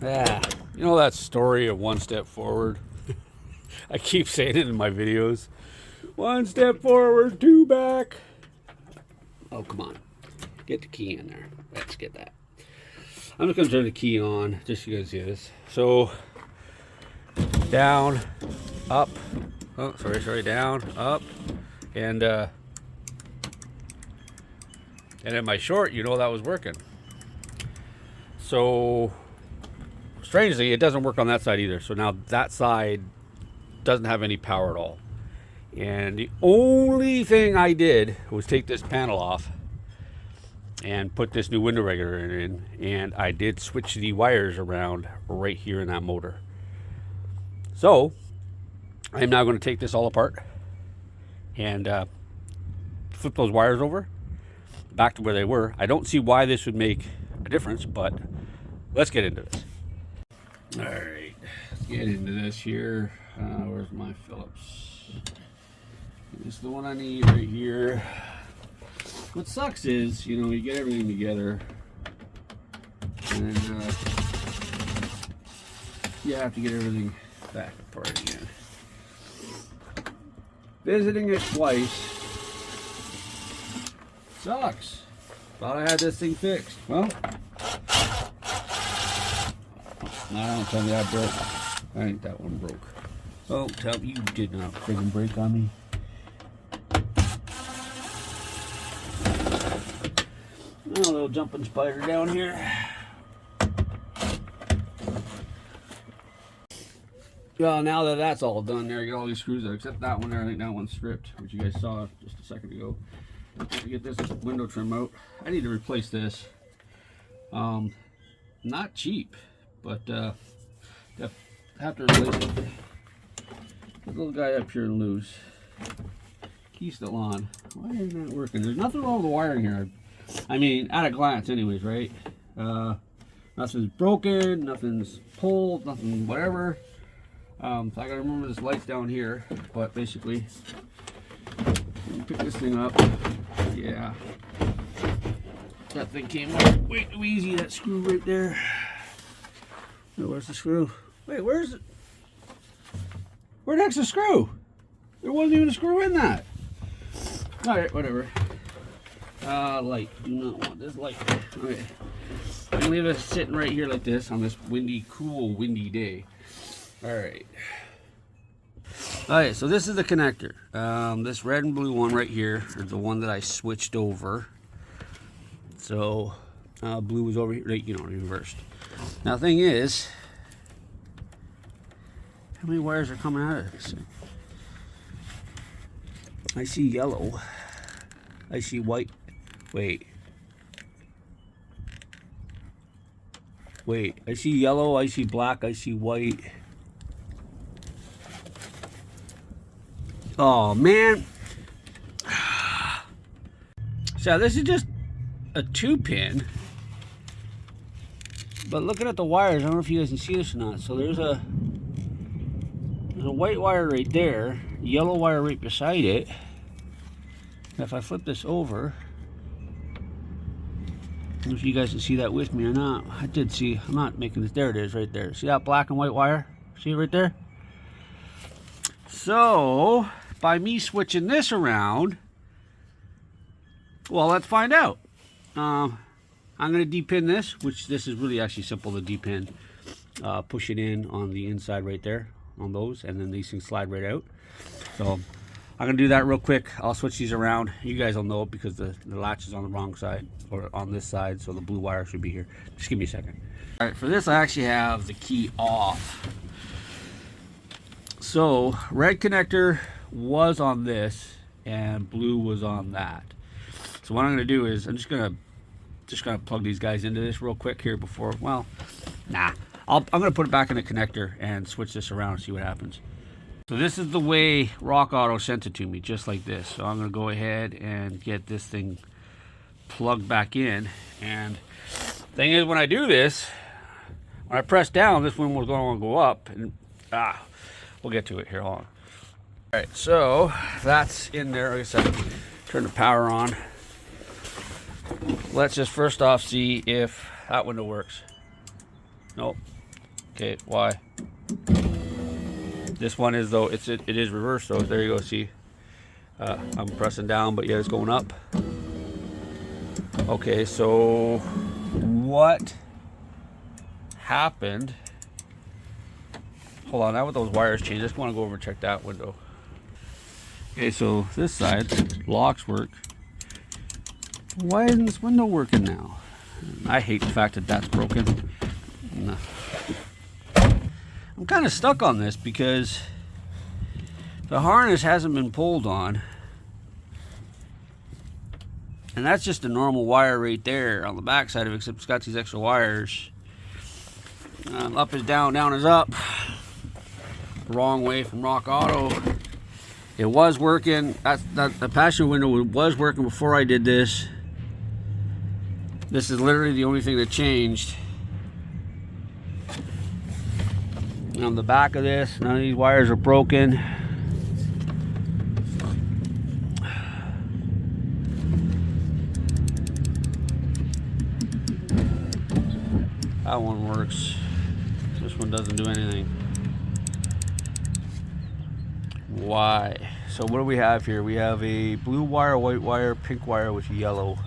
Yeah, you know that story of one step forward? I keep saying it in my videos. One step forward, two back. Oh, come on. Get the key in there. Let's get that. I'm just going to turn the key on just so you guys see this. So, down, up. Oh, sorry. Down, up. And in my short, you know that was working. So, strangely, it doesn't work on that side either. So now that side doesn't have any power at all. And the only thing I did was take this panel off and put this new window regulator in, and I did switch the wires around right here in that motor. So I'm now going to take this all apart and flip those wires over back to where they were. I don't see why this would make a difference, but let's get into this. All right, let's get into this here. Where's my Phillips? This is the one I need right here. What sucks is, you know, you get everything together and you have to get everything back apart again. Visiting it twice sucks. Thought I had this thing fixed. Well, no, don't tell me that broke. I think that one broke. Oh, tell me you did not friggin' break on me. Oh, a little jumping spider down here. Well, now that that's all done there, you get all these screws out, except that one there. I think that one's stripped, which you guys saw just a second ago. To get this window trim out, I need to replace this. Not cheap, but have to replace it. The little guy up here loose. Key's still on. Why isn't that working? There's nothing wrong with the wiring here. I mean, at a glance anyways, right? Nothing's broken, nothing's pulled, nothing whatever. So I gotta remember this light's down here, but basically, pick this thing up. Yeah. That thing came way too easy, that screw right there. Oh, where's the screw? Wait, where's it? Where the heck's the screw? There wasn't even a screw in that. Alright, whatever. Light. Do not want this light. Okay. I'm gonna leave it sitting right here like this on this windy, cool, windy day. Alright. Alright, so this is the connector. This red and blue one right here is the one that I switched over. So, blue was over here, right, you know, reversed. Now, the thing is, how many wires are coming out of this thing? I see yellow. I see white. Wait. I see yellow, I see black, I see white. Oh, man. So this is just a 2-pin. But looking at the wires, I don't know if you guys can see this or not. So there's a white wire right there, yellow wire right beside it. If I flip this over, I don't know if you guys can see that with me or not. I did see, I'm not making this, there it is right there. See that black and white wire? See it right there? So, by me switching this around, well, let's find out. I'm going to depin this, which this is really actually simple to depin. Push it in on the inside right there, on those, and then these things slide right out. So, I'm going to do that real quick. I'll switch these around. You guys will know it because the latch is on the wrong side, or on this side, so the blue wire should be here. Just give me a second. All right, for this I actually have the key off. So, red connector was on this, and blue was on that. So what I'm going to do is I'm just going to plug these guys into this real quick here before, well, nah. I'm going to put it back in the connector and switch this around and see what happens. So this is the way Rock Auto sent it to me, just like this. So I'm going to go ahead and get this thing plugged back in. And thing is, when I do this, when I press down, this one was going to go up. And we'll get to it here. Hold on. All right, so that's in there. Like I said, turn the power on. Let's just first off see if that window works. Nope. Okay, why? This one is though, it is reversed though. There you go, see. I'm pressing down, but yeah, it's going up. Okay, so what happened? Hold on, now with those wires changed, I just want to go over and check that window. Okay, so this side, locks work. Why isn't this window working now? I hate the fact that that's broken. No. I'm kind of stuck on this because the harness hasn't been pulled on. And that's just a normal wire right there on the back side of it, except it's got these extra wires. Up is down, down is up. Wrong way from Rock Auto. It was working. The passenger window was working before I did this. This is literally the only thing that changed. And on the back of this, none of these wires are broken. That one works. This one doesn't do anything. Why? So what do we have here? We have a blue wire, white wire, pink wire with yellow.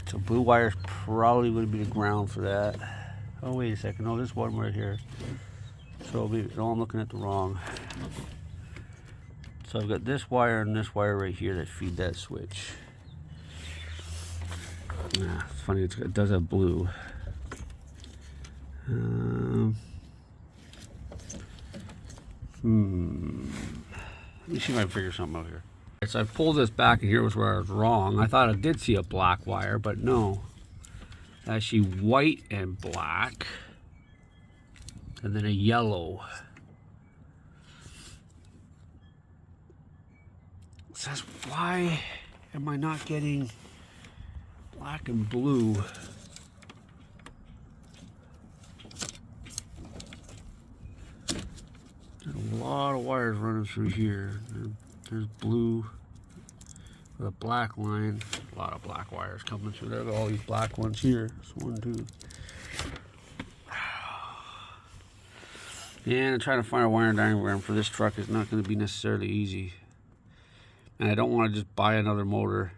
So blue wire is probably going to be the ground for that. Oh, wait a second. No, there's one right here. So no, I'm looking at the wrong. So I've got this wire and this wire right here that feed that switch. It's funny, it does have blue. Let me see if I can figure something out here. So I pulled this back, and here was where I was wrong. I thought I did see a black wire, but no. Actually white and black. And then a yellow. So that's why am I not getting black and blue? There's a lot of wires running through here. There's blue with a black line. A lot of black wires coming through there. All these black ones here. There's 1, 2. And trying to find a wiring diagram for this truck is not going to be necessarily easy. And I don't want to just buy another motor.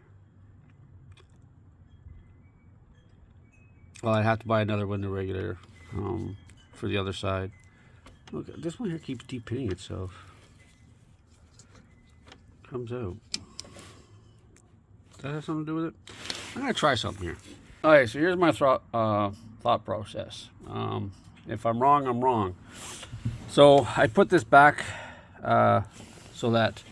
Well, I'd have to buy another window regulator for the other side. Look, this one here keeps deep hitting itself. Comes out. Does that have something to do with it? I'm going to try something here. Alright, so here's my thought process. If I'm wrong, I'm wrong. So I put this back so that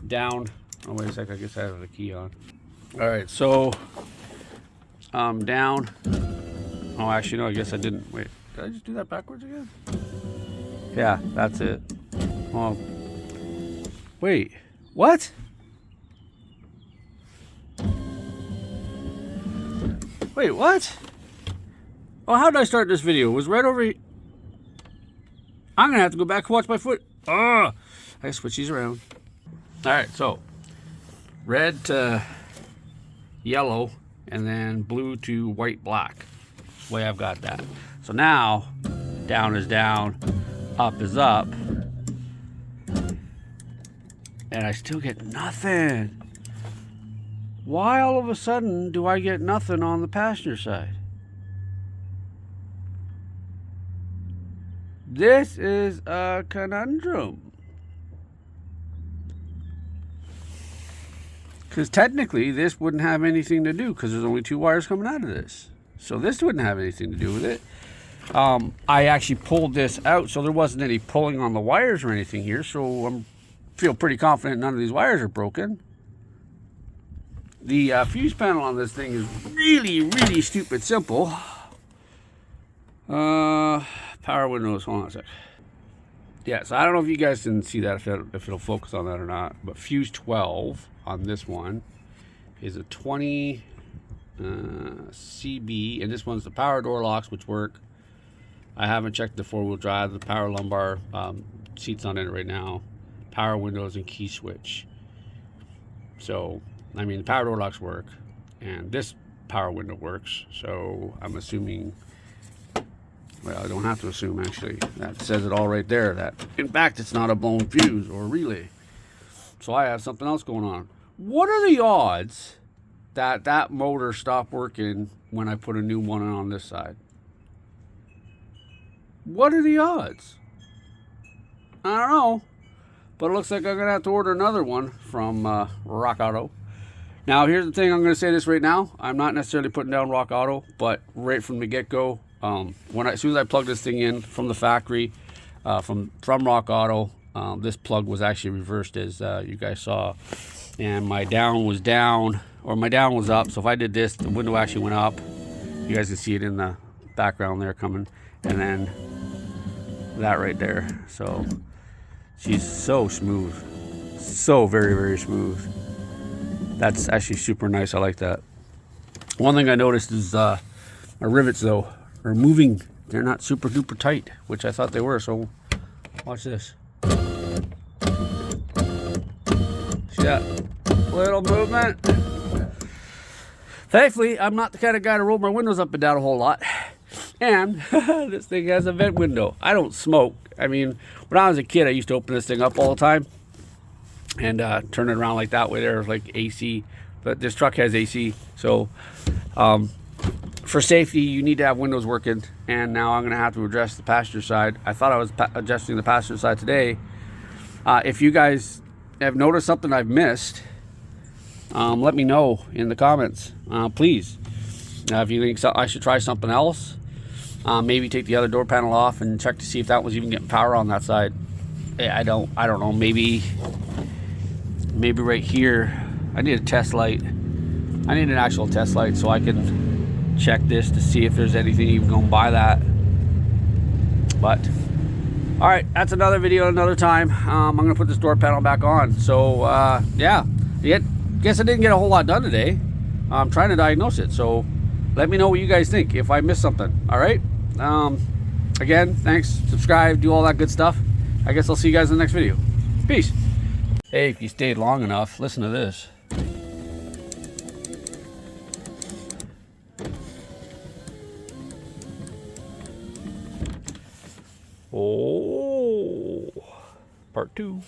down. Oh, wait a sec. I guess I have the key on. Alright, so down. Oh, actually, no, I guess I didn't. Wait, did I just do that backwards again? Yeah, that's it. Oh, wait, what? Wait, what? Oh, how did I start this video? It was right over here. I'm gonna have to go back and watch my foot. I switch these around. All right, so red to yellow, and then blue to white black. That's the way I've got that. So now, down is down, up is up, and I still get nothing. Why all of a sudden do I get nothing on the passenger side? This is a conundrum. Because technically this wouldn't have anything to do, because there's only 2 wires coming out of this. So this wouldn't have anything to do with it. I actually pulled this out, so there wasn't any pulling on the wires or anything here. So I feel pretty confident none of these wires are broken. The fuse panel on this thing is really, really stupid simple. Power windows, hold on a sec. Yeah, so I don't know if you guys can see that, if it'll focus on that or not, but fuse 12 on this one is a 20 CB, and this one's the power door locks, which work. I haven't checked the 4-wheel drive, the power lumbar seats on it right now, power windows, and key switch. So, I mean, the power door locks work, and this power window works. So I'm assuming, well, I don't have to assume actually. That says it all right there, that in fact it's not a blown fuse or relay. So I have something else going on. What are the odds that that motor stopped working when I put a new one on this side? What are the odds? I don't know, but it looks like I'm gonna have to order another one from Rock Auto. Now here's the thing, I'm gonna say this right now. I'm not necessarily putting down Rock Auto, but right from the get-go, as soon as I plugged this thing in from the factory, from Rock Auto, this plug was actually reversed, as you guys saw, and my down was down, or my down was up. So if I did this, the window actually went up. You guys can see it in the background there coming, and then that right there. So she's so smooth, so very, very smooth. That's actually super nice. I like that. One thing I noticed is my rivets though are moving. They're not super duper tight, which I thought they were. So watch this. See that little movement? Thankfully, I'm not the kind of guy to roll my windows up and down a whole lot. And this thing has a vent window. I don't smoke. I mean, when I was a kid, I used to open this thing up all the time and turn it around like that way. There's like AC, but this truck has AC. So for safety, you need to have windows working. And now I'm going to have to address the passenger side. I thought I was adjusting the passenger side today. If you guys have noticed something I've missed, let me know in the comments, please. If you think I should try something else, maybe take the other door panel off and check to see if that was even getting power on that side. I don't know. Maybe right here, I need a test light. I need an actual test light so I can check this to see if there's anything even going by that. But all right, that's another video another time. I'm gonna put this door panel back on. So yeah, guess I didn't get a whole lot done today. I'm trying to diagnose it, so let me know what you guys think if I missed something. All right, again, thanks, subscribe, do all that good stuff. I guess I'll see you guys in the next video. Peace. Hey, if you stayed long enough, listen to this. Oh, part 2.